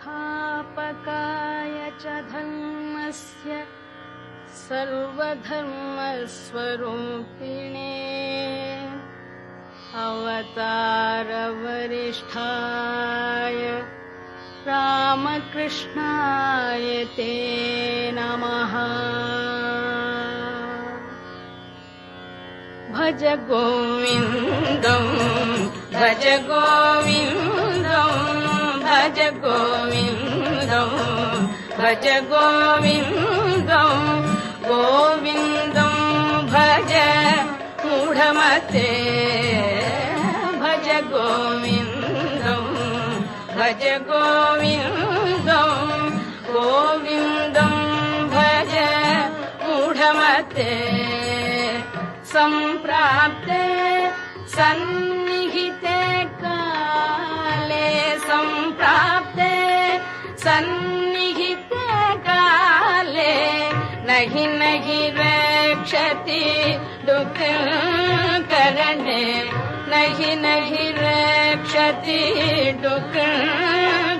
संस्थापकाय च धर्मस्य सर्वधर्मस्वरूपिणे अवतारवरिष्ठाय रामकृष्णाय ते नमः। भज गोविन्दं भज गोविन्दं भज गोविन्दं भज गोविन्दं गोविन्दं भज मूढमते भज गोविन्दं भज गोविन्दं गोविन्दं भज मूढमते। सम्प्राप्ते सन्निहिते काले सम्प्राप्ते सन्निहिते काले नहि नहि रक्षति दुःखकरणे नहि नहि रक्षति दुःखकरणे।